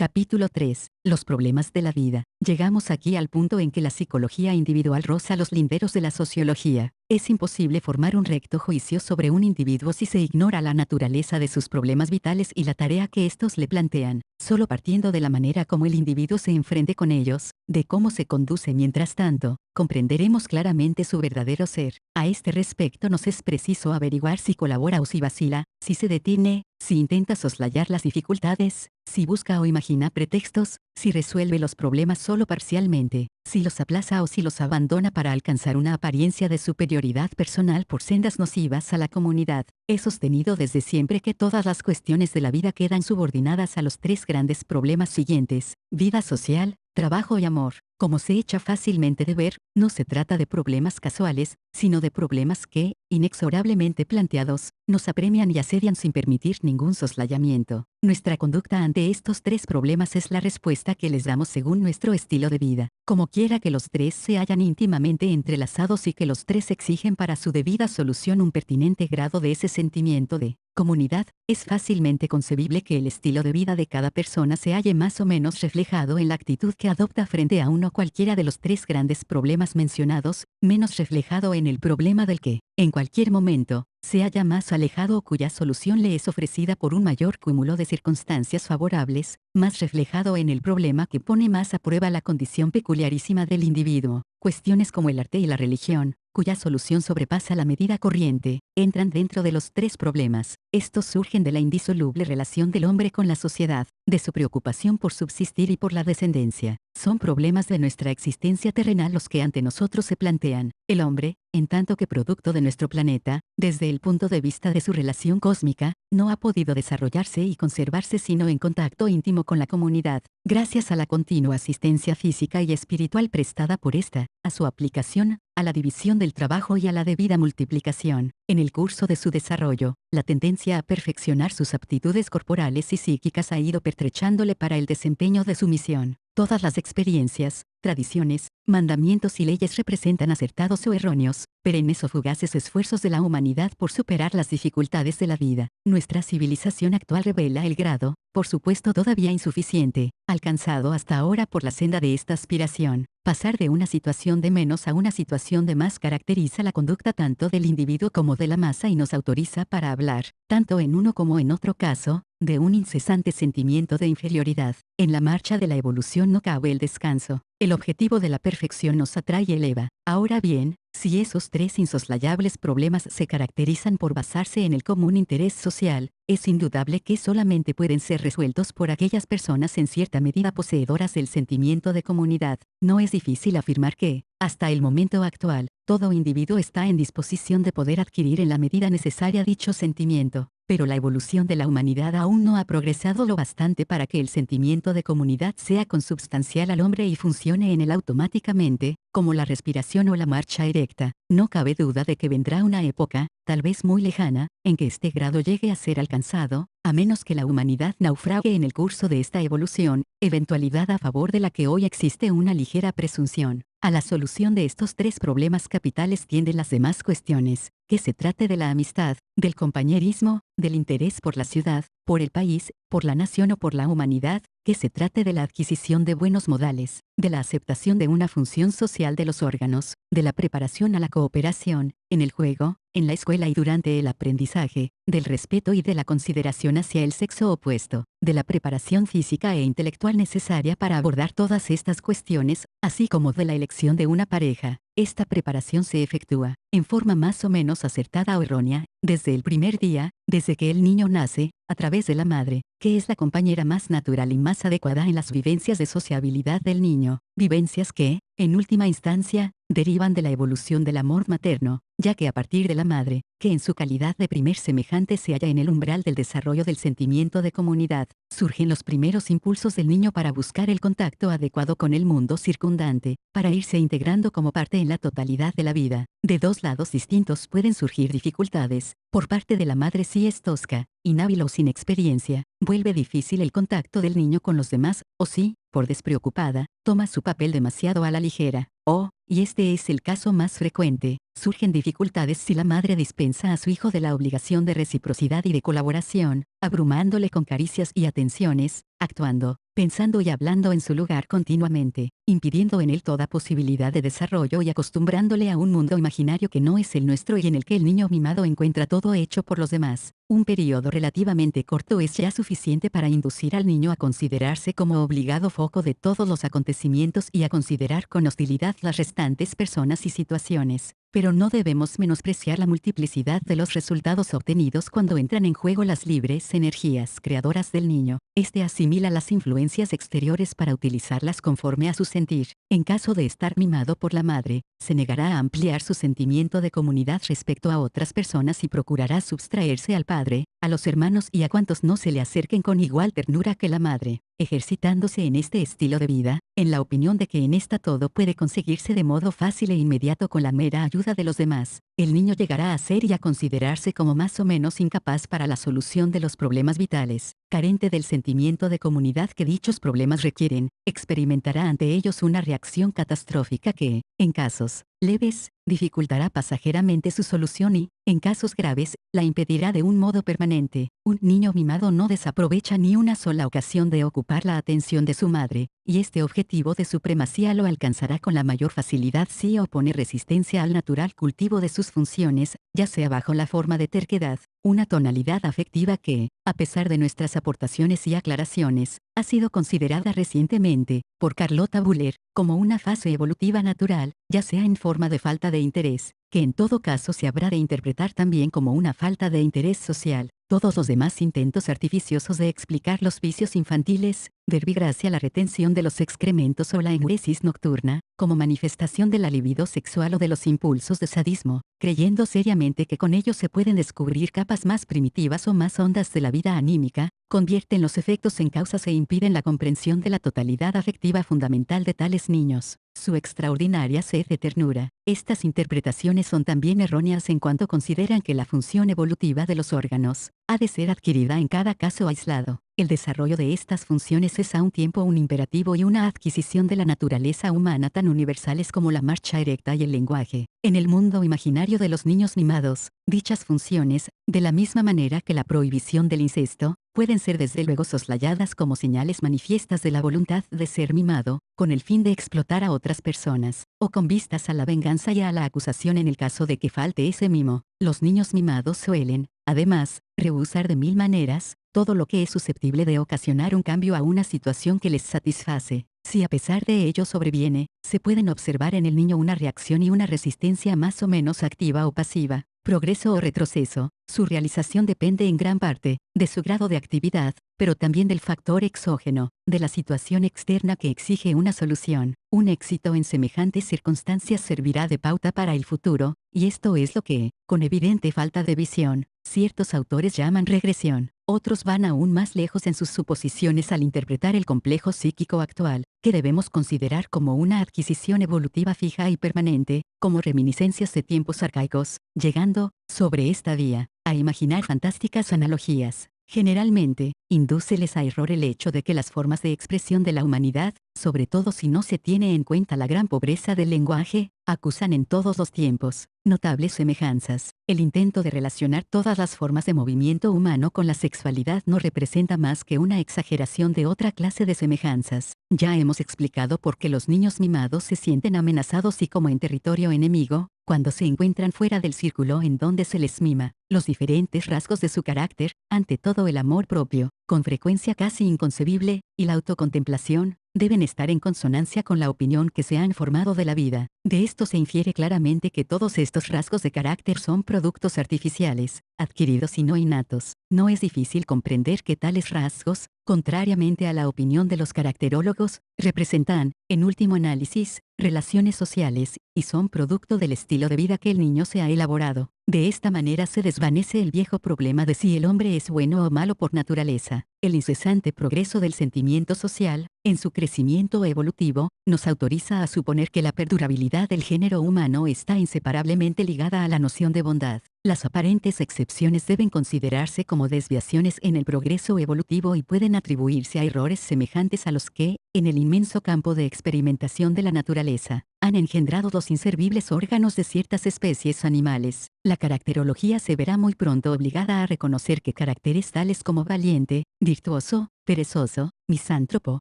Capítulo 3. Los problemas de la vida. Llegamos aquí al punto en que la psicología individual roza los linderos de la sociología. Es imposible formar un recto juicio sobre un individuo si se ignora la naturaleza de sus problemas vitales y la tarea que estos le plantean. Solo partiendo de la manera como el individuo se enfrente con ellos, de cómo se conduce mientras tanto, comprenderemos claramente su verdadero ser. A este respecto nos es preciso averiguar si colabora o si vacila, si se detiene, si intenta soslayar las dificultades, si busca o imagina pretextos, si resuelve los problemas solo parcialmente, si los aplaza o si los abandona para alcanzar una apariencia de superioridad personal por sendas nocivas a la comunidad. He sostenido desde siempre que todas las cuestiones de la vida quedan subordinadas a los tres grandes problemas siguientes: vida social, trabajo y amor. Como se echa fácilmente de ver, no se trata de problemas casuales, sino de problemas que, inexorablemente planteados, nos apremian y asedian sin permitir ningún soslayamiento. Nuestra conducta ante estos tres problemas es la respuesta que les damos según nuestro estilo de vida. Como quiera que los tres se hallan íntimamente entrelazados y que los tres exigen para su debida solución un pertinente grado de ese sentimiento de comunidad, es fácilmente concebible que el estilo de vida de cada persona se halle más o menos reflejado en la actitud que adopta frente a uno cualquiera de los tres grandes problemas mencionados, menos reflejado en el problema del que, en cualquier momento, se halla más alejado o cuya solución le es ofrecida por un mayor cúmulo de circunstancias favorables, más reflejado en el problema que pone más a prueba la condición peculiarísima del individuo. Cuestiones como el arte y la religión, cuya solución sobrepasa la medida corriente, entran dentro de los tres problemas. Estos surgen de la indisoluble relación del hombre con la sociedad, de su preocupación por subsistir y por la descendencia. Son problemas de nuestra existencia terrenal los que ante nosotros se plantean. El hombre, en tanto que producto de nuestro planeta, desde el punto de vista de su relación cósmica, no ha podido desarrollarse y conservarse sino en contacto íntimo con la comunidad, gracias a la continua asistencia física y espiritual prestada por esta, a su aplicación, a la división del trabajo y a la debida multiplicación. En el curso de su desarrollo, la tendencia a perfeccionar sus aptitudes corporales y psíquicas ha ido pertrechándole para el desempeño de su misión. Todas las experiencias, tradiciones, mandamientos y leyes representan acertados o erróneos, perennes o fugaces esfuerzos de la humanidad por superar las dificultades de la vida. Nuestra civilización actual revela el grado, por supuesto todavía insuficiente, alcanzado hasta ahora por la senda de esta aspiración. Pasar de una situación de menos a una situación de más caracteriza la conducta tanto del individuo como de la masa y nos autoriza para hablar, tanto en uno como en otro caso, de un incesante sentimiento de inferioridad. En la marcha de la evolución no cabe el descanso. El objetivo de la perfección nos atrae y eleva. Ahora bien, si esos tres insoslayables problemas se caracterizan por basarse en el común interés social, es indudable que solamente pueden ser resueltos por aquellas personas en cierta medida poseedoras del sentimiento de comunidad. No es difícil afirmar que, hasta el momento actual, todo individuo está en disposición de poder adquirir en la medida necesaria dicho sentimiento, pero la evolución de la humanidad aún no ha progresado lo bastante para que el sentimiento de comunidad sea consubstancial al hombre y funcione en él automáticamente, como la respiración o la marcha erecta. No cabe duda de que vendrá una época, tal vez muy lejana, en que este grado llegue a ser alcanzado, a menos que la humanidad naufrague en el curso de esta evolución, eventualidad a favor de la que hoy existe una ligera presunción. A la solución de estos tres problemas capitales tienden las demás cuestiones, que se trate de la amistad, del compañerismo, del interés por la ciudad, por el país, por la nación o por la humanidad, que se trate de la adquisición de buenos modales, de la aceptación de una función social de los órganos, de la preparación a la cooperación, en el juego, en la escuela y durante el aprendizaje, del respeto y de la consideración hacia el sexo opuesto, de la preparación física e intelectual necesaria para abordar todas estas cuestiones, así como de la elección de una pareja. Esta preparación se efectúa, en forma más o menos acertada o errónea, desde el primer día, desde que el niño nace, a través de la madre, que es la compañera más natural y más adecuada en las vivencias de sociabilidad del niño, vivencias que, en última instancia, derivan de la evolución del amor materno, ya que a partir de la madre, que en su calidad de primer semejante se halla en el umbral del desarrollo del sentimiento de comunidad, surgen los primeros impulsos del niño para buscar el contacto adecuado con el mundo circundante, para irse integrando como parte en la totalidad de la vida. De dos lados distintos pueden surgir dificultades. Por parte de la madre, si es tosca, inhábil o sin experiencia, vuelve difícil el contacto del niño con los demás, o si, por despreocupada, toma su papel demasiado a la ligera, o, y este es el caso más frecuente, surgen dificultades si la madre dispensa a su hijo de la obligación de reciprocidad y de colaboración, abrumándole con caricias y atenciones, actuando, pensando y hablando en su lugar continuamente, impidiendo en él toda posibilidad de desarrollo y acostumbrándole a un mundo imaginario que no es el nuestro y en el que el niño mimado encuentra todo hecho por los demás. Un periodo relativamente corto es ya suficiente para inducir al niño a considerarse como obligado foco de todos los acontecimientos y a considerar con hostilidad las restantes personas y situaciones. Pero no debemos menospreciar la multiplicidad de los resultados obtenidos cuando entran en juego las libres energías creadoras del niño. Este asimila las influencias exteriores para utilizarlas conforme a su sentir. En caso de estar mimado por la madre, se negará a ampliar su sentimiento de comunidad respecto a otras personas y procurará subtraerse al padre, a los hermanos y a cuantos no se le acerquen con igual ternura que la madre. Ejercitándose en este estilo de vida, en la opinión de que en esta todo puede conseguirse de modo fácil e inmediato con la mera ayuda de los demás, el niño llegará a ser y a considerarse como más o menos incapaz para la solución de los problemas vitales, carente del sentimiento de comunidad que dichos problemas requieren, experimentará ante ellos una reacción catastrófica que, en casos leves, dificultará pasajeramente su solución y, en casos graves, la impedirá de un modo permanente. Un niño mimado no desaprovecha ni una sola ocasión de ocupar la atención de su madre, y este objetivo de supremacía lo alcanzará con la mayor facilidad si opone resistencia al natural cultivo de sus funciones, ya sea bajo la forma de terquedad, una tonalidad afectiva que, a pesar de nuestras aportaciones y aclaraciones, ha sido considerada recientemente, por Carlota Buller, como una fase evolutiva natural, ya sea en forma de falta de interés, que en todo caso se habrá de interpretar también como una falta de interés social. Todos los demás intentos artificiosos de explicar los vicios infantiles, verbigracia la retención de los excrementos o la enuresis nocturna, como manifestación de la libido sexual o de los impulsos de sadismo, creyendo seriamente que con ellos se pueden descubrir capas más primitivas o más hondas de la vida anímica, convierten los efectos en causas e impiden la comprensión de la totalidad afectiva fundamental de tales niños, su extraordinaria sed de ternura. Estas interpretaciones son también erróneas en cuanto consideran que la función evolutiva de los órganos ha de ser adquirida en cada caso aislado. El desarrollo de estas funciones es a un tiempo un imperativo y una adquisición de la naturaleza humana tan universales como la marcha erecta y el lenguaje. En el mundo imaginario de los niños mimados, dichas funciones, de la misma manera que la prohibición del incesto, pueden ser desde luego soslayadas como señales manifiestas de la voluntad de ser mimado, con el fin de explotar a otras personas, o con vistas a la venganza y a la acusación en el caso de que falte ese mimo. Los niños mimados suelen, además, rehusar de mil maneras todo lo que es susceptible de ocasionar un cambio a una situación que les satisface. Si a pesar de ello sobreviene, se pueden observar en el niño una reacción y una resistencia más o menos activa o pasiva, progreso o retroceso. Su realización depende en gran parte de su grado de actividad, pero también del factor exógeno, de la situación externa que exige una solución. Un éxito en semejantes circunstancias servirá de pauta para el futuro, y esto es lo que, con evidente falta de visión, ciertos autores llaman regresión. Otros van aún más lejos en sus suposiciones al interpretar el complejo psíquico actual, que debemos considerar como una adquisición evolutiva fija y permanente, como reminiscencias de tiempos arcaicos, llegando, sobre esta vía, a imaginar fantásticas analogías. Generalmente, indúceles a error el hecho de que las formas de expresión de la humanidad, sobre todo si no se tiene en cuenta la gran pobreza del lenguaje, acusan en todos los tiempos notables semejanzas. El intento de relacionar todas las formas de movimiento humano con la sexualidad no representa más que una exageración de otra clase de semejanzas. Ya hemos explicado por qué los niños mimados se sienten amenazados y como en territorio enemigo, cuando se encuentran fuera del círculo en donde se les mima. Los diferentes rasgos de su carácter, ante todo el amor propio, con frecuencia casi inconcebible, y la autocontemplación, deben estar en consonancia con la opinión que se han formado de la vida. De esto se infiere claramente que todos estos rasgos de carácter son productos artificiales, adquiridos y no innatos. No es difícil comprender que tales rasgos, contrariamente a la opinión de los caracterólogos, representan, en último análisis, relaciones sociales, y son producto del estilo de vida que el niño se ha elaborado. De esta manera se desvanece el viejo problema de si el hombre es bueno o malo por naturaleza. El incesante progreso del sentimiento social, en su crecimiento evolutivo, nos autoriza a suponer que la perdurabilidad del género humano está inseparablemente ligada a la noción de bondad. Las aparentes excepciones deben considerarse como desviaciones en el progreso evolutivo y pueden atribuirse a errores semejantes a los que, en el inmenso campo de experimentación de la naturaleza, han engendrado los inservibles órganos de ciertas especies animales. La caracterología se verá muy pronto obligada a reconocer que caracteres tales como valiente, virtuoso, perezoso, misántropo,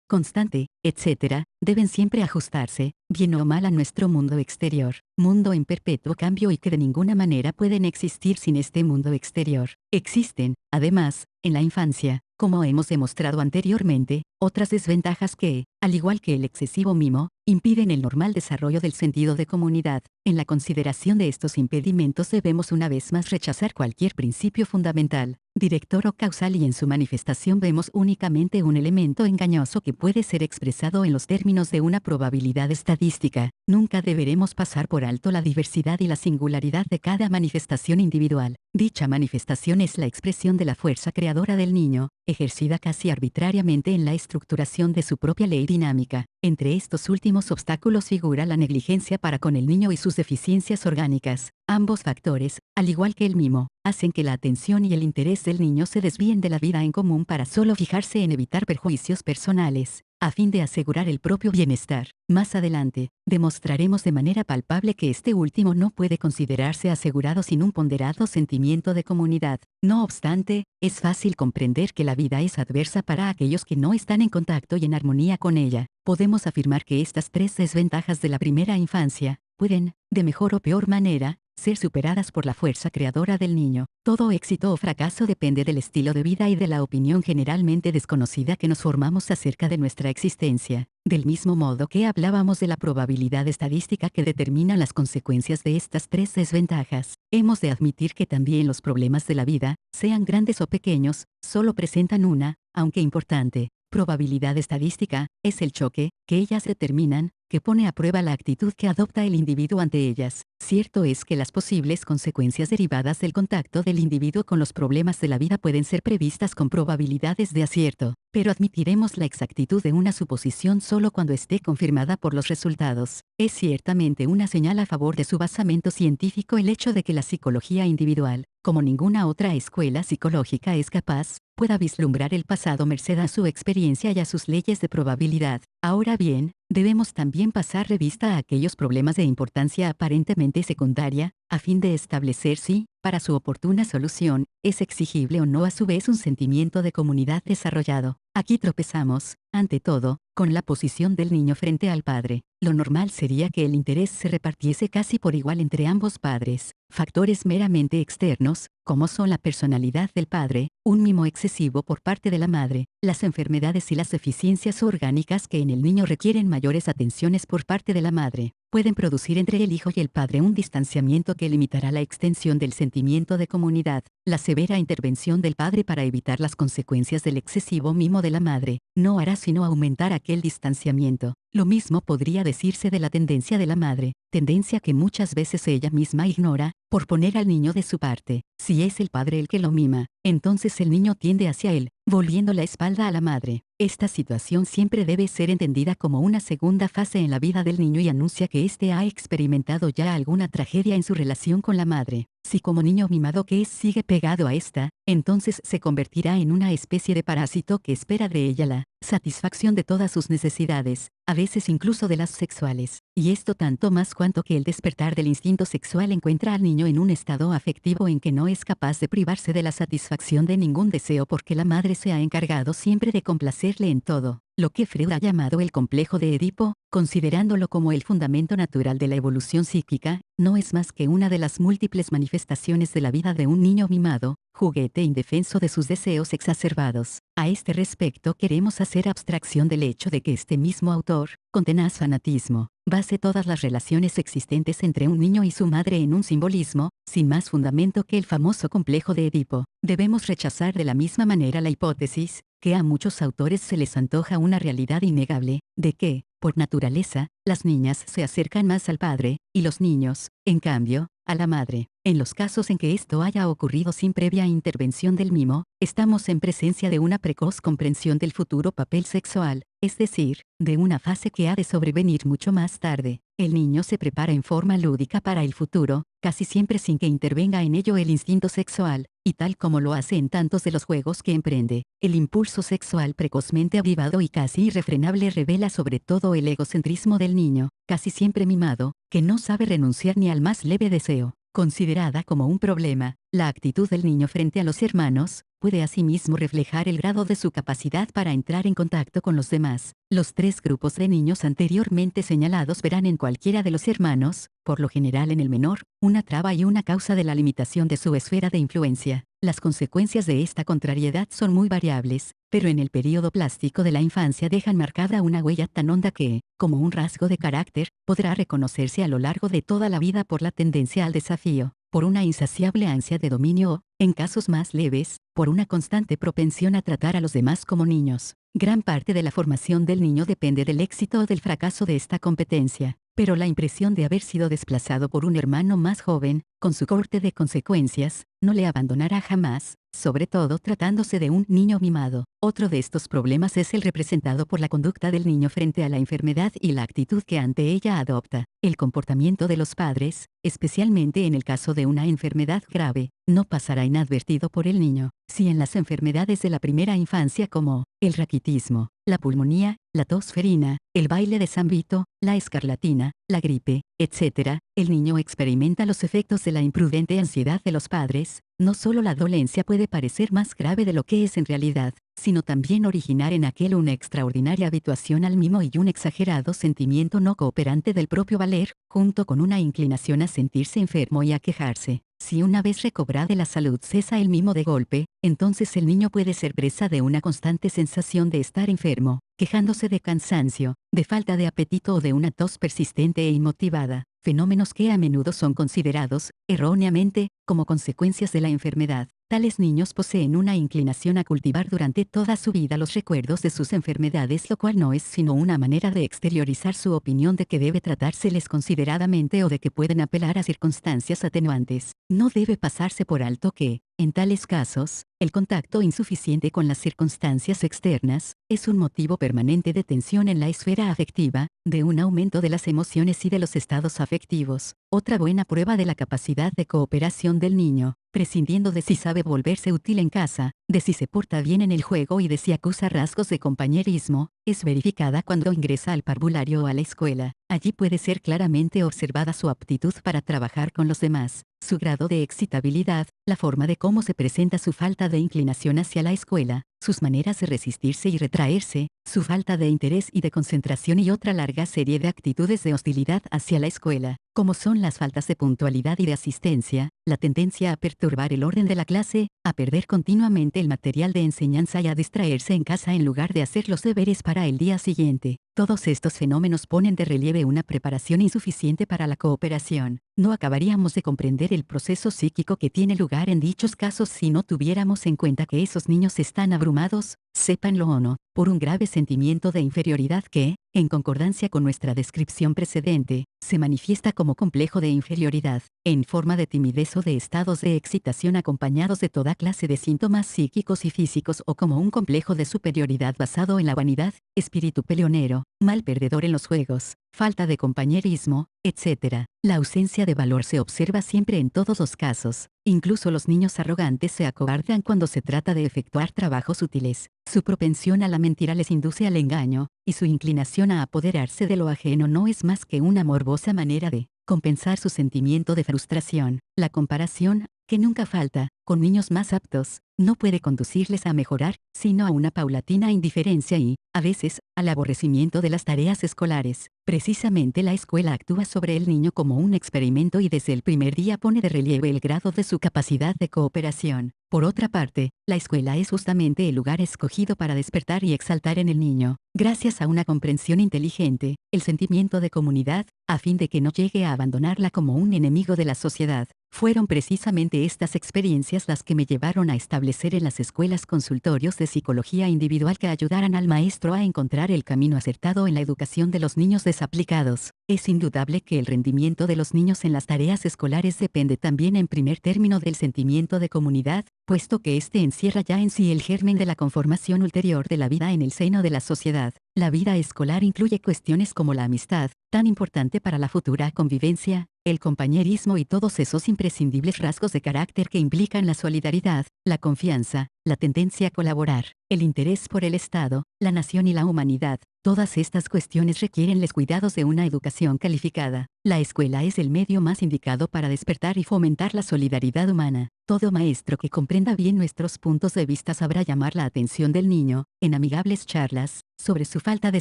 constante, etc., deben siempre ajustarse, bien o mal, a nuestro mundo exterior, mundo en perpetuo cambio y que de ninguna manera pueden existir sin este mundo exterior. Existen, además, en la infancia, como hemos demostrado anteriormente, otras desventajas que, al igual que el excesivo mimo, impiden el normal desarrollo del sentido de comunidad. En la consideración de estos impedimentos debemos una vez más rechazar cualquier principio fundamental, director o causal, y en su manifestación vemos únicamente un elemento engañoso que puede ser expresado en los términos de una probabilidad estadística. Nunca deberemos pasar por alto la diversidad y la singularidad de cada manifestación individual. Dicha manifestación es la expresión de la fuerza creadora del niño, ejercida casi arbitrariamente en la estructuración de su propia ley dinámica. Entre estos últimos obstáculos figura la negligencia para con el niño y sus deficiencias orgánicas. Ambos factores, al igual que el mimo, hacen que la atención y el interés del niño se desvíen de la vida en común para solo fijarse en evitar perjuicios personales, a fin de asegurar el propio bienestar. Más adelante, demostraremos de manera palpable que este último no puede considerarse asegurado sin un ponderado sentimiento de comunidad. No obstante, es fácil comprender que la vida es adversa para aquellos que no están en contacto y en armonía con ella. Podemos afirmar que estas tres desventajas de la primera infancia pueden, de mejor o peor manera, ser superadas por la fuerza creadora del niño. Todo éxito o fracaso depende del estilo de vida y de la opinión generalmente desconocida que nos formamos acerca de nuestra existencia. Del mismo modo que hablábamos de la probabilidad estadística que determina las consecuencias de estas tres desventajas, hemos de admitir que también los problemas de la vida, sean grandes o pequeños, solo presentan una, aunque importante, probabilidad estadística. Es el choque, que ellas determinan, que pone a prueba la actitud que adopta el individuo ante ellas. Cierto es que las posibles consecuencias derivadas del contacto del individuo con los problemas de la vida pueden ser previstas con probabilidades de acierto, pero admitiremos la exactitud de una suposición solo cuando esté confirmada por los resultados. Es ciertamente una señal a favor de su basamento científico el hecho de que la psicología individual, como ninguna otra escuela psicológica es capaz, pueda vislumbrar el pasado merced a su experiencia y a sus leyes de probabilidad. Ahora bien, debemos también pasar revista a aquellos problemas de importancia aparentemente secundaria, a fin de establecer si, para su oportuna solución, es exigible o no a su vez un sentimiento de comunidad desarrollado. Aquí tropezamos, ante todo, con la posición del niño frente al padre. Lo normal sería que el interés se repartiese casi por igual entre ambos padres. Factores meramente externos, como son la personalidad del padre, un mimo excesivo por parte de la madre, las enfermedades y las deficiencias orgánicas que en el niño requieren mayores atenciones por parte de la madre, pueden producir entre el hijo y el padre un distanciamiento que limitará la extensión del sentimiento de comunidad. La severa intervención del padre para evitar las consecuencias del excesivo mimo de la madre, no hará sino aumentar aquel distanciamiento. Lo mismo podría decirse de la tendencia de la madre, tendencia que muchas veces ella misma ignora, por poner al niño de su parte. Si es el padre el que lo mima, entonces el niño tiende hacia él, volviendo la espalda a la madre. Esta situación siempre debe ser entendida como una segunda fase en la vida del niño y anuncia que éste ha experimentado ya alguna tragedia en su relación con la madre. Si como niño mimado que es sigue pegado a esta, entonces se convertirá en una especie de parásito que espera de ella la satisfacción de todas sus necesidades, a veces incluso de las sexuales. Y esto tanto más cuanto que el despertar del instinto sexual encuentra al niño en un estado afectivo en que no es capaz de privarse de la satisfacción de ningún deseo porque la madre se ha encargado siempre de complacerle en todo. Lo que Freud ha llamado el complejo de Edipo, considerándolo como el fundamento natural de la evolución psíquica, no es más que una de las múltiples manifestaciones de la vida de un niño mimado, juguete indefenso de sus deseos exacerbados. A este respecto queremos hacer abstracción del hecho de que este mismo autor, con tenaz fanatismo, base todas las relaciones existentes entre un niño y su madre en un simbolismo, sin más fundamento que el famoso complejo de Edipo. Debemos rechazar de la misma manera la hipótesis, que a muchos autores se les antoja una realidad innegable, de que, por naturaleza, las niñas se acercan más al padre, y los niños, en cambio, a la madre. En los casos en que esto haya ocurrido sin previa intervención del mimo, estamos en presencia de una precoz comprensión del futuro papel sexual, es decir, de una fase que ha de sobrevenir mucho más tarde. El niño se prepara en forma lúdica para el futuro, casi siempre sin que intervenga en ello el instinto sexual, y tal como lo hace en tantos de los juegos que emprende, el impulso sexual precozmente avivado y casi irrefrenable revela sobre todo el egocentrismo del niño, casi siempre mimado, que no sabe renunciar ni al más leve deseo. Considerada como un problema, la actitud del niño frente a los hermanos puede asimismo reflejar el grado de su capacidad para entrar en contacto con los demás. Los tres grupos de niños anteriormente señalados verán en cualquiera de los hermanos, por lo general en el menor, una traba y una causa de la limitación de su esfera de influencia. Las consecuencias de esta contrariedad son muy variables, pero en el período plástico de la infancia dejan marcada una huella tan honda que, como un rasgo de carácter, podrá reconocerse a lo largo de toda la vida por la tendencia al desafío, por una insaciable ansia de dominio o, en casos más leves, por una constante propensión a tratar a los demás como niños. Gran parte de la formación del niño depende del éxito o del fracaso de esta competencia, pero la impresión de haber sido desplazado por un hermano más joven, con su corte de consecuencias, no le abandonará jamás, sobre todo tratándose de un niño mimado. Otro de estos problemas es el representado por la conducta del niño frente a la enfermedad y la actitud que ante ella adopta. El comportamiento de los padres, especialmente en el caso de una enfermedad grave, no pasará inadvertido por el niño. Si en las enfermedades de la primera infancia como el raquitismo, la pulmonía, la tos ferina, el baile de San Vito, la escarlatina, la gripe, etc., el niño experimenta los efectos de la imprudente ansiedad de los padres, no solo la dolencia puede parecer más grave de lo que es en realidad, sino también originar en aquel una extraordinaria habituación al mimo y un exagerado sentimiento no cooperante del propio valer, junto con una inclinación a sentirse enfermo y a quejarse. Si una vez recobrada la salud cesa el mimo de golpe, entonces el niño puede ser presa de una constante sensación de estar enfermo, quejándose de cansancio, de falta de apetito o de una tos persistente e inmotivada, fenómenos que a menudo son considerados, erróneamente, como consecuencias de la enfermedad. Tales niños poseen una inclinación a cultivar durante toda su vida los recuerdos de sus enfermedades, lo cual no es sino una manera de exteriorizar su opinión de que debe tratárseles consideradamente o de que pueden apelar a circunstancias atenuantes. No debe pasarse por alto que, en tales casos, el contacto insuficiente con las circunstancias externas es un motivo permanente de tensión en la esfera afectiva, de un aumento de las emociones y de los estados afectivos. Otra buena prueba de la capacidad de cooperación del niño, prescindiendo de si sabe volverse útil en casa, de si se porta bien en el juego y de si acusa rasgos de compañerismo, es verificada cuando ingresa al parvulario o a la escuela. Allí puede ser claramente observada su aptitud para trabajar con los demás, su grado de excitabilidad, la forma de cómo se presenta su falta de inclinación hacia la escuela, sus maneras de resistirse y retraerse, su falta de interés y de concentración y otra larga serie de actitudes de hostilidad hacia la escuela, como son las faltas de puntualidad y de asistencia, la tendencia a perturbar el orden de la clase, a perder continuamente el material de enseñanza y a distraerse en casa en lugar de hacer los deberes para el día siguiente. Todos estos fenómenos ponen de relieve una preparación insuficiente para la cooperación. No acabaríamos de comprender el proceso psíquico que tiene lugar en dichos casos si no tuviéramos en cuenta que esos niños están abrumados, sépanlo o no, por un grave sentimiento de inferioridad que, en concordancia con nuestra descripción precedente, se manifiesta como complejo de inferioridad, en forma de timidez o de estados de excitación acompañados de toda clase de síntomas psíquicos y físicos o como un complejo de superioridad basado en la vanidad, espíritu peleonero, mal perdedor en los juegos, falta de compañerismo, etc. La ausencia de valor se observa siempre en todos los casos. Incluso los niños arrogantes se acobardan cuando se trata de efectuar trabajos útiles. Su propensión a la mentira les induce al engaño, y su inclinación a apoderarse de lo ajeno no es más que una morbosa manera de compensar su sentimiento de frustración. La comparación, que nunca falta, con niños más aptos, no puede conducirles a mejorar, sino a una paulatina indiferencia y, a veces, al aborrecimiento de las tareas escolares. Precisamente la escuela actúa sobre el niño como un experimento y desde el primer día pone de relieve el grado de su capacidad de cooperación. Por otra parte, la escuela es justamente el lugar escogido para despertar y exaltar en el niño, gracias a una comprensión inteligente, el sentimiento de comunidad, a fin de que no llegue a abandonarla como un enemigo de la sociedad. Fueron precisamente estas experiencias las que me llevaron a establecer en las escuelas consultorios de psicología individual que ayudaran al maestro a encontrar el camino acertado en la educación de los niños desaplicados. Es indudable que el rendimiento de los niños en las tareas escolares depende también en primer término del sentimiento de comunidad, puesto que éste encierra ya en sí el germen de la conformación ulterior de la vida en el seno de la sociedad. La vida escolar incluye cuestiones como la amistad, tan importante para la futura convivencia, el compañerismo y todos esos imprescindibles rasgos de carácter que implican la solidaridad, la confianza, la tendencia a colaborar, el interés por el Estado, la nación y la humanidad. Todas estas cuestiones requieren los cuidados de una educación calificada. La escuela es el medio más indicado para despertar y fomentar la solidaridad humana. Todo maestro que comprenda bien nuestros puntos de vista sabrá llamar la atención del niño, en amigables charlas, sobre su falta de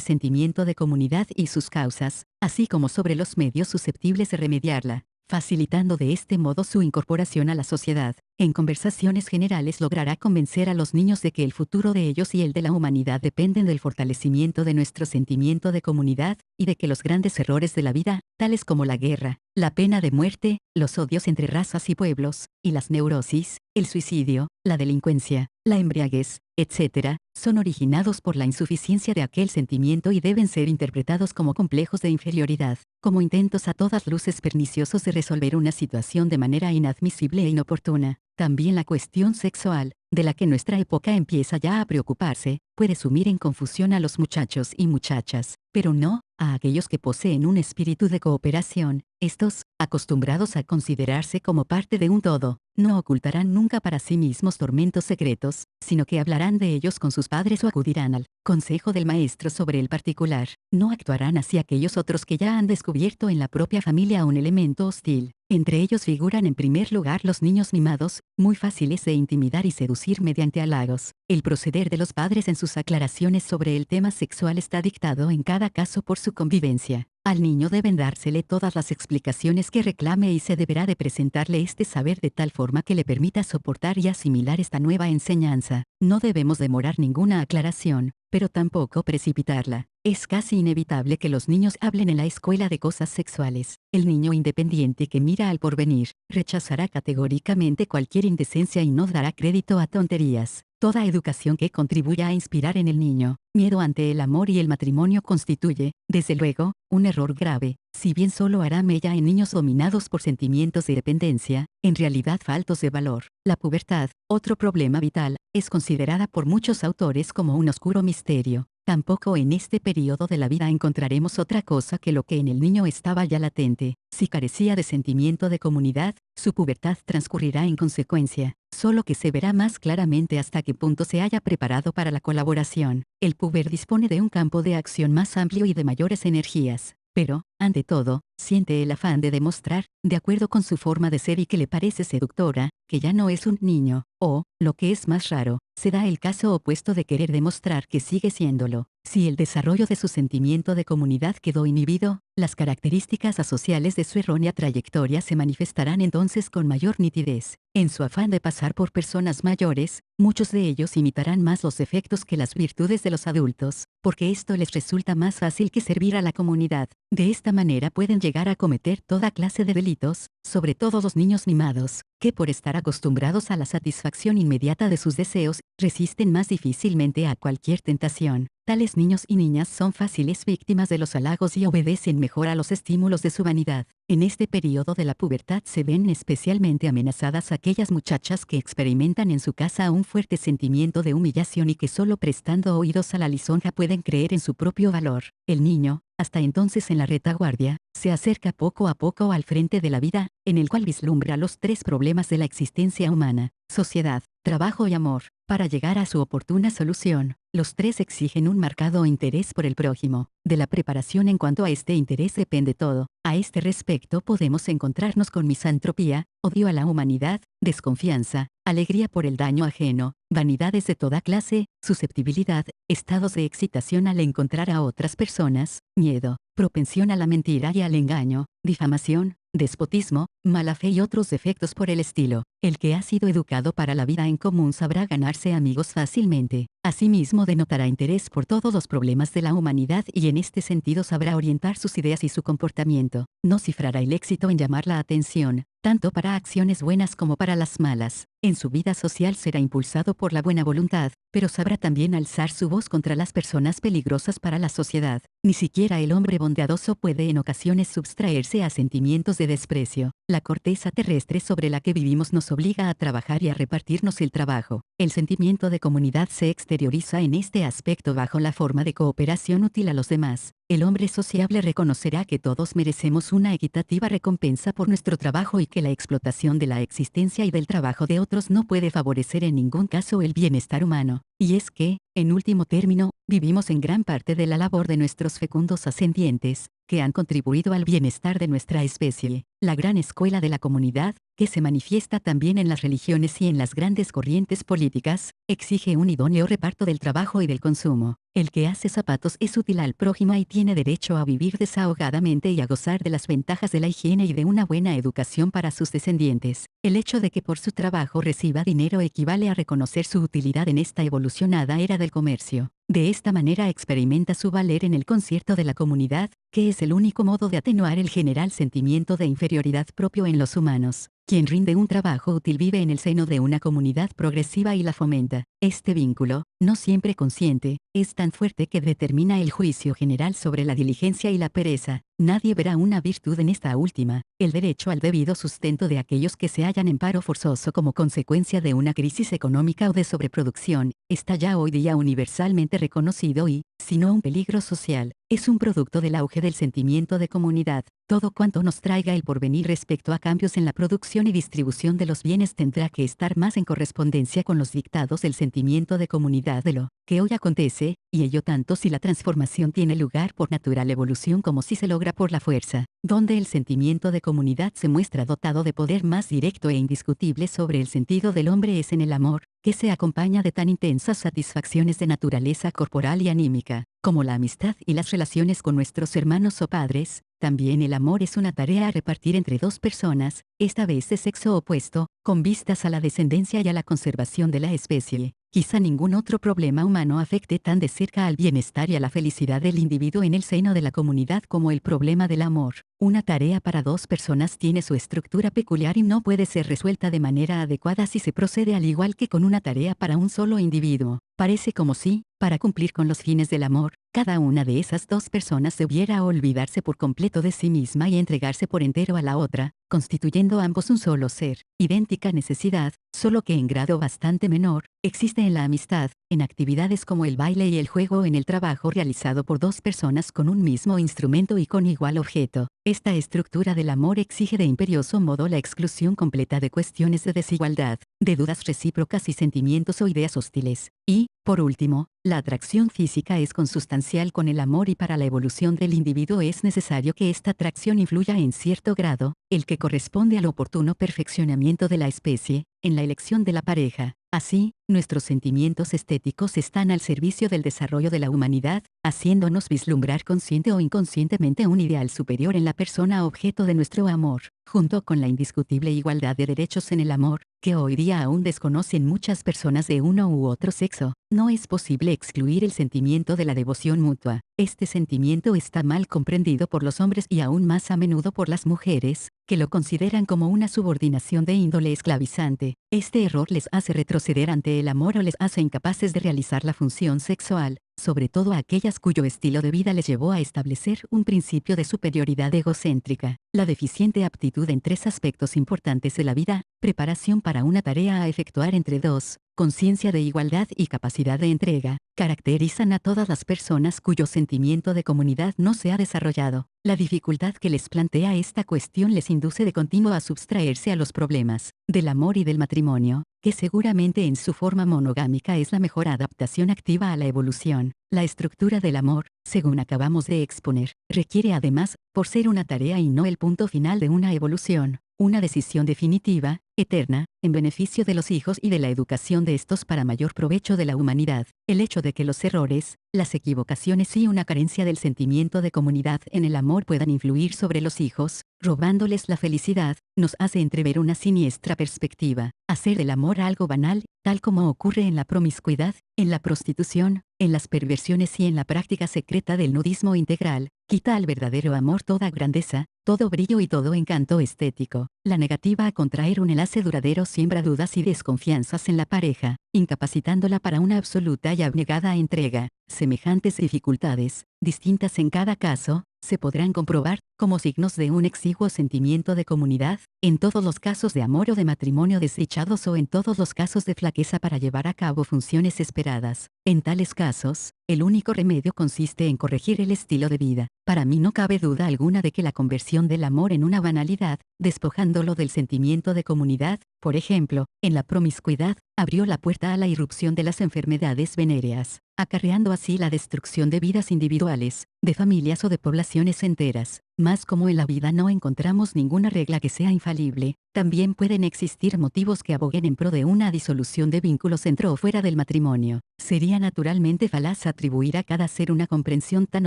sentimiento de comunidad y sus causas, así como sobre los medios susceptibles de remediarla, facilitando de este modo su incorporación a la sociedad. En conversaciones generales logrará convencer a los niños de que el futuro de ellos y el de la humanidad dependen del fortalecimiento de nuestro sentimiento de comunidad, y de que los grandes errores de la vida, tales como la guerra, la pena de muerte, los odios entre razas y pueblos, y las neurosis, el suicidio, la delincuencia, la embriaguez, etc., son originados por la insuficiencia de aquel sentimiento y deben ser interpretados como complejos de inferioridad, como intentos a todas luces perniciosos de resolver una situación de manera inadmisible e inoportuna. También la cuestión sexual, de la que nuestra época empieza ya a preocuparse, puede sumir en confusión a los muchachos y muchachas, pero no a aquellos que poseen un espíritu de cooperación. Estos, acostumbrados a considerarse como parte de un todo, no ocultarán nunca para sí mismos tormentos secretos, sino que hablarán de ellos con sus padres o acudirán al consejo del maestro sobre el particular. No actuarán hacia aquellos otros que ya han descubierto en la propia familia un elemento hostil. Entre ellos figuran en primer lugar los niños mimados, muy fáciles de intimidar y seducir mediante halagos. El proceder de los padres en sus aclaraciones sobre el tema sexual está dictado en cada caso por su convivencia. Al niño deben dársele todas las explicaciones que reclame y se deberá de presentarle este saber de tal forma que le permita soportar y asimilar esta nueva enseñanza. No debemos demorar ninguna aclaración, pero tampoco precipitarla. Es casi inevitable que los niños hablen en la escuela de cosas sexuales. El niño independiente que mira al porvenir, rechazará categóricamente cualquier indecencia y no dará crédito a tonterías. Toda educación que contribuya a inspirar en el niño miedo ante el amor y el matrimonio constituye, desde luego, un error grave. Si bien solo hará mella en niños dominados por sentimientos de dependencia, en realidad faltos de valor. La pubertad, otro problema vital, es considerada por muchos autores como un oscuro misterio. Tampoco en este periodo de la vida encontraremos otra cosa que lo que en el niño estaba ya latente. Si carecía de sentimiento de comunidad, su pubertad transcurrirá en consecuencia, solo que se verá más claramente hasta qué punto se haya preparado para la colaboración. El puber dispone de un campo de acción más amplio y de mayores energías, pero, ante todo, siente el afán de demostrar, de acuerdo con su forma de ser y que le parece seductora, que ya no es un niño, o, lo que es más raro, se da el caso opuesto de querer demostrar que sigue siéndolo. Si el desarrollo de su sentimiento de comunidad quedó inhibido, las características asociales de su errónea trayectoria se manifestarán entonces con mayor nitidez. En su afán de pasar por personas mayores, muchos de ellos imitarán más los defectos que las virtudes de los adultos, porque esto les resulta más fácil que servir a la comunidad. De esta manera pueden llegar a cometer toda clase de delitos, sobre todo los niños mimados, que por estar acostumbrados a la satisfacción inmediata de sus deseos, resisten más difícilmente a cualquier tentación. Tales niños y niñas son fáciles víctimas de los halagos y obedecen mejor a los estímulos de su vanidad. En este periodo de la pubertad se ven especialmente amenazadas aquellas muchachas que experimentan en su casa un fuerte sentimiento de humillación y que solo prestando oídos a la lisonja pueden creer en su propio valor. El niño, hasta entonces en la retaguardia, se acerca poco a poco al frente de la vida, en el cual vislumbra los tres problemas de la existencia humana: sociedad, trabajo y amor. Para llegar a su oportuna solución, los tres exigen un marcado interés por el prójimo. De la preparación en cuanto a este interés depende todo. A este respecto podemos encontrarnos con misantropía, odio a la humanidad, desconfianza, alegría por el daño ajeno, vanidades de toda clase, susceptibilidad, estados de excitación al encontrar a otras personas, miedo, propensión a la mentira y al engaño, difamación, despotismo, mala fe y otros defectos por el estilo. El que ha sido educado para la vida en común sabrá ganarse amigos fácilmente. Asimismo denotará interés por todos los problemas de la humanidad y en este sentido sabrá orientar sus ideas y su comportamiento. No cifrará el éxito en llamar la atención, tanto para acciones buenas como para las malas. En su vida social será impulsado por la buena voluntad, pero sabrá también alzar su voz contra las personas peligrosas para la sociedad. Ni siquiera el hombre bondadoso puede en ocasiones subtraerse a sentimientos de desprecio. La corteza terrestre sobre la que vivimos nos obliga a trabajar y a repartirnos el trabajo. El sentimiento de comunidad se exterioriza en este aspecto bajo la forma de cooperación útil a los demás. el hombre sociable reconocerá que todos merecemos una equitativa recompensa por nuestro trabajo y que la explotación de la existencia y del trabajo de otros no puede favorecer en ningún caso el bienestar humano. Y es que, en último término, vivimos en gran parte de la labor de nuestros fecundos ascendientes, que han contribuido al bienestar de nuestra especie. La gran escuela de la comunidad, que se manifiesta también en las religiones y en las grandes corrientes políticas, exige un idóneo reparto del trabajo y del consumo. El que hace zapatos es útil al prójimo y tiene derecho a vivir desahogadamente y a gozar de las ventajas de la higiene y de una buena educación para sus descendientes. El hecho de que por su trabajo reciba dinero equivale a reconocer su utilidad en esta evolucionada era del comercio. De esta manera experimenta su valer en el concierto de la comunidad, que es el único modo de atenuar el general sentimiento de inferioridad propio en los humanos. Quien rinde un trabajo útil vive en el seno de una comunidad progresiva y la fomenta. Este vínculo, no siempre consciente, es tan fuerte que determina el juicio general sobre la diligencia y la pereza. Nadie verá una virtud en esta última, el derecho al debido sustento de aquellos que se hallan en paro forzoso como consecuencia de una crisis económica o de sobreproducción, está ya hoy día universalmente reconocido y, si no un peligro social, es un producto del auge del sentimiento de comunidad. Todo cuanto nos traiga el porvenir respecto a cambios en la producción y distribución de los bienes tendrá que estar más en correspondencia con los dictados del sentimiento de comunidad de lo que hoy acontece, y ello tanto si la transformación tiene lugar por natural evolución como si se logra por la fuerza, donde el sentimiento de comunidad se muestra dotado de poder más directo e indiscutible sobre el sentido del hombre es en el amor, que se acompaña de tan intensas satisfacciones de naturaleza corporal y anímica, como la amistad y las relaciones con nuestros hermanos o padres. También el amor es una tarea a repartir entre dos personas, esta vez de sexo opuesto, con vistas a la descendencia y a la conservación de la especie. Quizá ningún otro problema humano afecte tan de cerca al bienestar y a la felicidad del individuo en el seno de la comunidad como el problema del amor. Una tarea para dos personas tiene su estructura peculiar y no puede ser resuelta de manera adecuada si se procede al igual que con una tarea para un solo individuo. Parece como si, para cumplir con los fines del amor, cada una de esas dos personas debiera olvidarse por completo de sí misma y entregarse por entero a la otra, constituyendo ambos un solo ser. Idéntica necesidad, solo que en grado bastante menor, existe en la amistad, en actividades como el baile y el juego o en el trabajo realizado por dos personas con un mismo instrumento y con igual objeto. Esta estructura del amor exige de imperioso modo la exclusión completa de cuestiones de desigualdad, de dudas recíprocas y sentimientos o ideas hostiles. Y, por último, la atracción física es consustancial con el amor y para la evolución del individuo es necesario que esta atracción influya en cierto grado, el que corresponde al oportuno perfeccionamiento de la especie, en la elección de la pareja. Así, nuestros sentimientos estéticos están al servicio del desarrollo de la humanidad, haciéndonos vislumbrar consciente o inconscientemente un ideal superior en la persona objeto de nuestro amor, junto con la indiscutible igualdad de derechos en el amor, que hoy día aún desconocen muchas personas de uno u otro sexo. No es posible excluir el sentimiento de la devoción mutua. Este sentimiento está mal comprendido por los hombres y aún más a menudo por las mujeres, que lo consideran como una subordinación de índole esclavizante. Este error les hace retroceder ante el amor o les hace incapaces de realizar la función sexual, sobre todo a aquellas cuyo estilo de vida les llevó a establecer un principio de superioridad egocéntrica. La deficiente aptitud en tres aspectos importantes de la vida: preparación para una tarea a efectuar entre dos, conciencia de igualdad y capacidad de entrega, caracterizan a todas las personas cuyo sentimiento de comunidad no se ha desarrollado. La dificultad que les plantea esta cuestión les induce de continuo a subtraerse a los problemas del amor y del matrimonio, que seguramente en su forma monogámica es la mejor adaptación activa a la evolución. La estructura del amor, según acabamos de exponer, requiere además, por ser una tarea y no el punto final de una evolución, una decisión definitiva, eterna, en beneficio de los hijos y de la educación de estos para mayor provecho de la humanidad. El hecho de que los errores, las equivocaciones y una carencia del sentimiento de comunidad en el amor puedan influir sobre los hijos, robándoles la felicidad, nos hace entrever una siniestra perspectiva. Hacer del amor algo banal, tal como ocurre en la promiscuidad, en la prostitución, en las perversiones y en la práctica secreta del nudismo integral, quita al verdadero amor toda grandeza, todo brillo y todo encanto estético. La negativa a contraer un enlace duradero siembra dudas y desconfianzas en la pareja, incapacitándola para una absoluta y abnegada entrega. Semejantes dificultades, distintas en cada caso, se podrán comprobar como signos de un exiguo sentimiento de comunidad, en todos los casos de amor o de matrimonio desdichados o en todos los casos de flaqueza para llevar a cabo funciones esperadas. En tales casos, el único remedio consiste en corregir el estilo de vida. Para mí no cabe duda alguna de que la conversión del amor en una banalidad, despojándolo del sentimiento de comunidad, por ejemplo, en la promiscuidad, abrió la puerta a la irrupción de las enfermedades venéreas, acarreando así la destrucción de vidas individuales, de familias o de poblaciones enteras. Mas como en la vida no encontramos ninguna regla que sea infalible, también pueden existir motivos que aboguen en pro de una disolución de vínculos dentro o fuera del matrimonio. Sería naturalmente falaz atribuir a cada ser una comprensión tan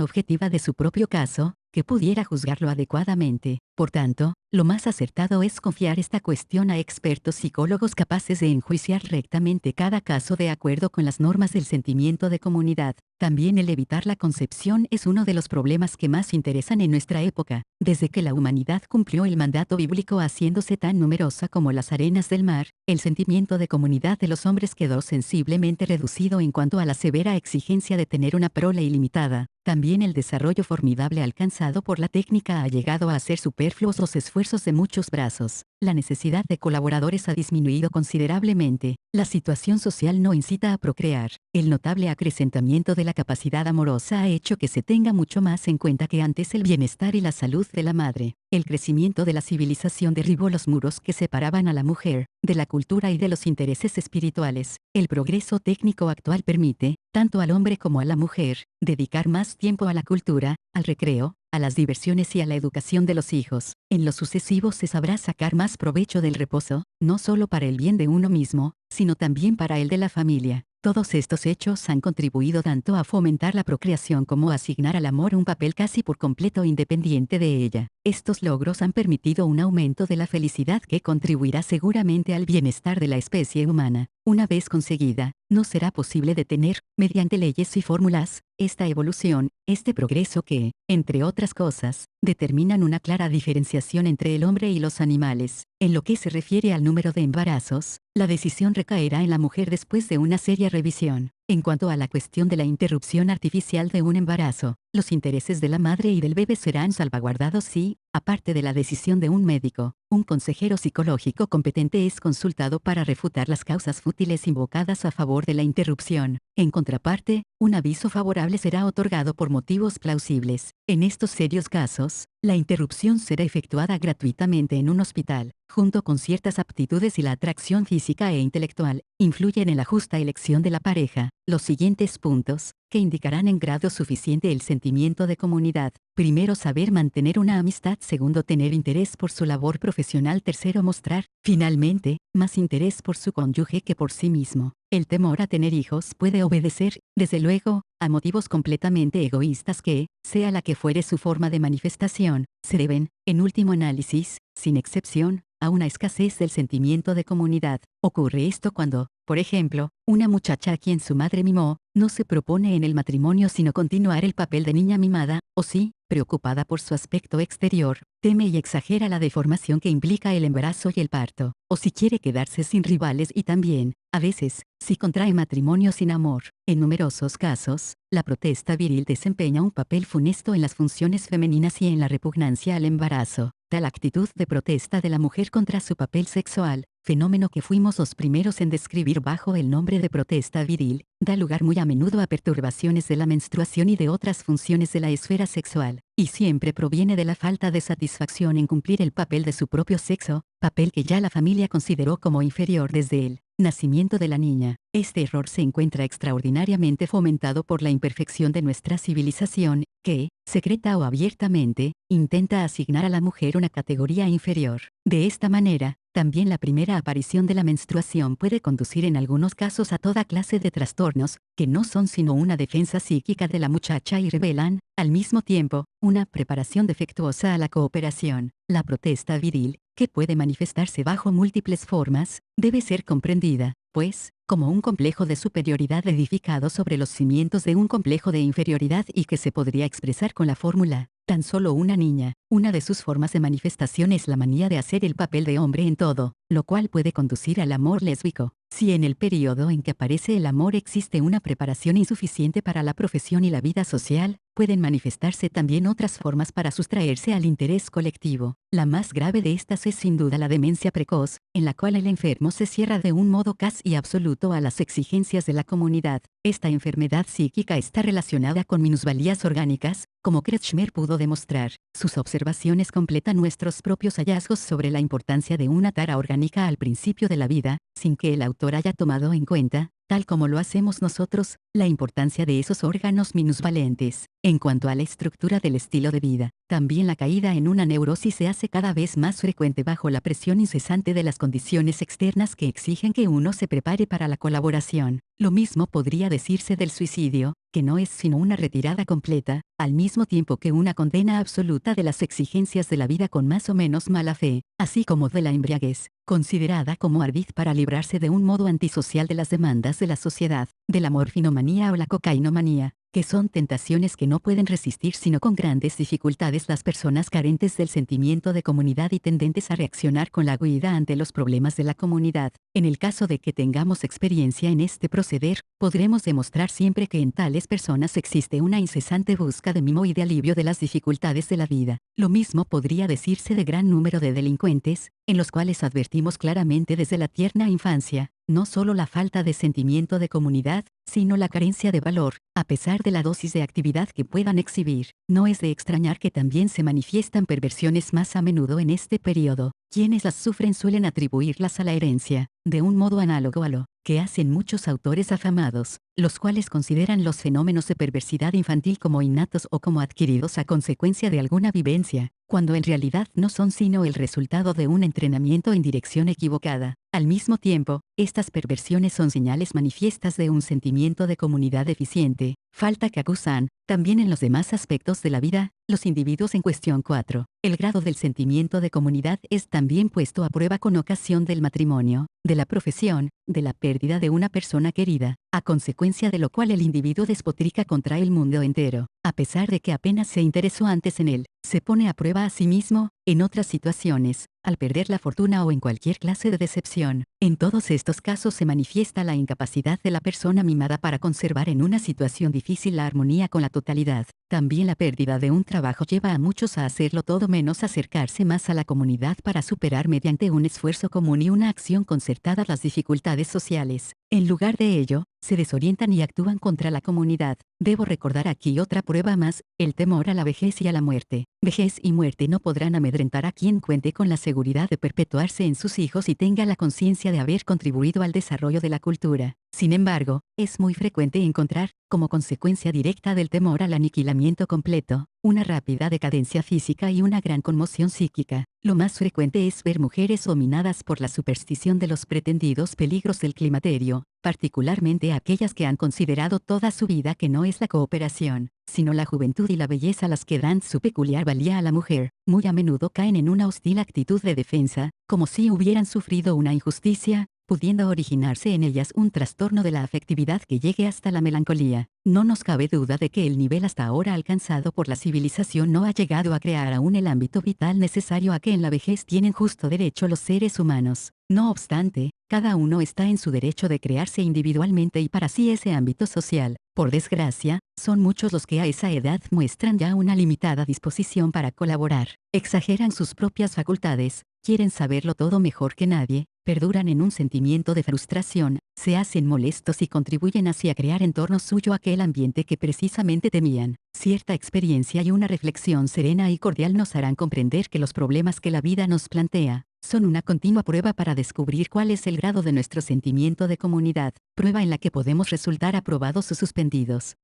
objetiva de su propio caso, que pudiera juzgarlo adecuadamente. Por tanto, lo más acertado es confiar esta cuestión a expertos psicólogos capaces de enjuiciar rectamente cada caso de acuerdo con las normas del sentimiento de comunidad. También el evitar la concepción es uno de los problemas que más interesan en nuestra época. Desde que la humanidad cumplió el mandato bíblico haciéndose tan numerosa como las arenas del mar, el sentimiento de comunidad de los hombres quedó sensiblemente reducido en cuanto a la severa exigencia de tener una prole ilimitada. También el desarrollo formidable alcanzado por la técnica ha llegado a hacer superfluos los esfuerzos de muchos brazos. La necesidad de colaboradores ha disminuido considerablemente. La situación social no incita a procrear. El notable acrecentamiento de la capacidad amorosa ha hecho que se tenga mucho más en cuenta que antes el bienestar y la salud de la madre. El crecimiento de la civilización derribó los muros que separaban a la mujer, de la cultura y de los intereses espirituales. El progreso técnico actual permite, tanto al hombre como a la mujer, dedicar más tiempo a la cultura, al recreo, a las diversiones y a la educación de los hijos. En lo sucesivo se sabrá sacar más provecho del reposo, no solo para el bien de uno mismo, sino también para el de la familia. Todos estos hechos han contribuido tanto a fomentar la procreación como a asignar al amor un papel casi por completo independiente de ella. Estos logros han permitido un aumento de la felicidad que contribuirá seguramente al bienestar de la especie humana. Una vez conseguida, no será posible detener, mediante leyes y fórmulas, esta evolución, este progreso que, entre otras cosas, determinan una clara diferenciación entre el hombre y los animales. En lo que se refiere al número de embarazos, la decisión recaerá en la mujer después de una seria revisión. En cuanto a la cuestión de la interrupción artificial de un embarazo, los intereses de la madre y del bebé serán salvaguardados si, aparte de la decisión de un médico, un consejero psicológico competente es consultado para refutar las causas fútiles invocadas a favor de la interrupción. En contraparte, un aviso favorable será otorgado por motivos plausibles. En estos serios casos, la interrupción será efectuada gratuitamente en un hospital, junto con ciertas aptitudes y la atracción física e intelectual, influyen en la justa elección de la pareja. Los siguientes puntos, que indicarán en grado suficiente el sentimiento de comunidad. Primero, saber mantener una amistad. Segundo, tener interés por su labor profesional. Tercero, mostrar, finalmente, más interés por su cónyuge que por sí mismo. El temor a tener hijos puede obedecer, desde luego, a motivos completamente egoístas que, sea la que fuere su forma de manifestación, se deben, en último análisis, sin excepción, a una escasez del sentimiento de comunidad. Ocurre esto cuando, por ejemplo, una muchacha a quien su madre mimó, no se propone en el matrimonio sino continuar el papel de niña mimada, o si, preocupada por su aspecto exterior, teme y exagera la deformación que implica el embarazo y el parto, o si quiere quedarse sin rivales y también, a veces, si contrae matrimonio sin amor. En numerosos casos, la protesta viril desempeña un papel funesto en las funciones femeninas y en la repugnancia al embarazo. Tal actitud de protesta de la mujer contra su papel sexual, fenómeno que fuimos los primeros en describir bajo el nombre de protesta viril, da lugar muy a menudo a perturbaciones de la menstruación y de otras funciones de la esfera sexual, y siempre proviene de la falta de satisfacción en cumplir el papel de su propio sexo, papel que ya la familia consideró como inferior desde el nacimiento de la niña. Este error se encuentra extraordinariamente fomentado por la imperfección de nuestra civilización, que, secreta o abiertamente, intenta asignar a la mujer una categoría inferior. De esta manera, también la primera aparición de la menstruación puede conducir en algunos casos a toda clase de trastornos, que no son sino una defensa psíquica de la muchacha y revelan, al mismo tiempo, una preparación defectuosa a la cooperación. La protesta viril, que puede manifestarse bajo múltiples formas, debe ser comprendida, pues, como un complejo de superioridad edificado sobre los cimientos de un complejo de inferioridad y que se podría expresar con la fórmula, tan solo una niña. Una de sus formas de manifestación es la manía de hacer el papel de hombre en todo, lo cual puede conducir al amor lésbico. Si en el periodo en que aparece el amor existe una preparación insuficiente para la profesión y la vida social, pueden manifestarse también otras formas para sustraerse al interés colectivo. La más grave de estas es sin duda la demencia precoz, en la cual el enfermo se cierra de un modo casi absoluto a las exigencias de la comunidad. Esta enfermedad psíquica está relacionada con minusvalías orgánicas, como Kretschmer pudo demostrar. Sus observaciones completan nuestros propios hallazgos sobre la importancia de una tara orgánica al principio de la vida, sin que el autor haya tomado en cuenta, tal como lo hacemos nosotros, la importancia de esos órganos minusvalentes. En cuanto a la estructura del estilo de vida, también la caída en una neurosis se hace cada vez más frecuente bajo la presión incesante de las condiciones externas que exigen que uno se prepare para la colaboración. Lo mismo podría decirse del suicidio, que no es sino una retirada completa, al mismo tiempo que una condena absoluta de las exigencias de la vida con más o menos mala fe, así como de la embriaguez, considerada como ardid para librarse de un modo antisocial de las demandas de la sociedad, de la morfinomanía o la cocainomanía, que son tentaciones que no pueden resistir sino con grandes dificultades las personas carentes del sentimiento de comunidad y tendentes a reaccionar con la huida ante los problemas de la comunidad. En el caso de que tengamos experiencia en este proceder, podremos demostrar siempre que en tales personas existe una incesante busca de mimo y de alivio de las dificultades de la vida. Lo mismo podría decirse de gran número de delincuentes, en los cuales advertimos claramente desde la tierna infancia, no solo la falta de sentimiento de comunidad, sino la carencia de valor, a pesar de la dosis de actividad que puedan exhibir. No es de extrañar que también se manifiestan perversiones más a menudo en este periodo. Quienes las sufren suelen atribuirlas a la herencia, de un modo análogo a lo que hacen muchos autores afamados, los cuales consideran los fenómenos de perversidad infantil como innatos o como adquiridos a consecuencia de alguna vivencia, cuando en realidad no son sino el resultado de un entrenamiento en dirección equivocada. Al mismo tiempo, estas perversiones son señales manifiestas de un sentimiento de comunidad deficiente, falta que acusan, también en los demás aspectos de la vida, los individuos en cuestión. 4. El grado del sentimiento de comunidad es también puesto a prueba con ocasión del matrimonio, de la profesión, de la pérdida de una persona querida, a consecuencia de lo cual el individuo despotrica contra el mundo entero, a pesar de que apenas se interesó antes en él, se pone a prueba a sí mismo, en otras situaciones, al perder la fortuna o en cualquier clase de decepción. En todos estos casos se manifiesta la incapacidad de la persona mimada para conservar en una situación difícil la armonía con la totalidad. También la pérdida de un trabajo lleva a muchos a hacerlo todo menos acercarse más a la comunidad para superar mediante un esfuerzo común y una acción concertada las dificultades sociales. En lugar de ello, se desorientan y actúan contra la comunidad. Debo recordar aquí otra prueba más, el temor a la vejez y a la muerte. Vejez y muerte no podrán amedrentar a quien cuente con la seguridad de perpetuarse en sus hijos y tenga la conciencia de haber contribuido al desarrollo de la cultura. Sin embargo, es muy frecuente encontrar, como consecuencia directa del temor al aniquilamiento completo, una rápida decadencia física y una gran conmoción psíquica. Lo más frecuente es ver mujeres dominadas por la superstición de los pretendidos peligros del climaterio, particularmente aquellas que han considerado toda su vida que no es la cooperación, sino la juventud y la belleza las que dan su peculiar valía a la mujer. Muy a menudo caen en una hostil actitud de defensa, como si hubieran sufrido una injusticia, pudiendo originarse en ellas un trastorno de la afectividad que llegue hasta la melancolía. No nos cabe duda de que el nivel hasta ahora alcanzado por la civilización no ha llegado a crear aún el ámbito vital necesario a que en la vejez tienen justo derecho los seres humanos. No obstante, cada uno está en su derecho de crearse individualmente y para sí ese ámbito social. Por desgracia, son muchos los que a esa edad muestran ya una limitada disposición para colaborar, exageran sus propias facultades, quieren saberlo todo mejor que nadie, perduran en un sentimiento de frustración, se hacen molestos y contribuyen así a crear en torno suyo aquel ambiente que precisamente temían. Cierta experiencia y una reflexión serena y cordial nos harán comprender que los problemas que la vida nos plantea son una continua prueba para descubrir cuál es el grado de nuestro sentimiento de comunidad, prueba en la que podemos resultar aprobados o suspendidos.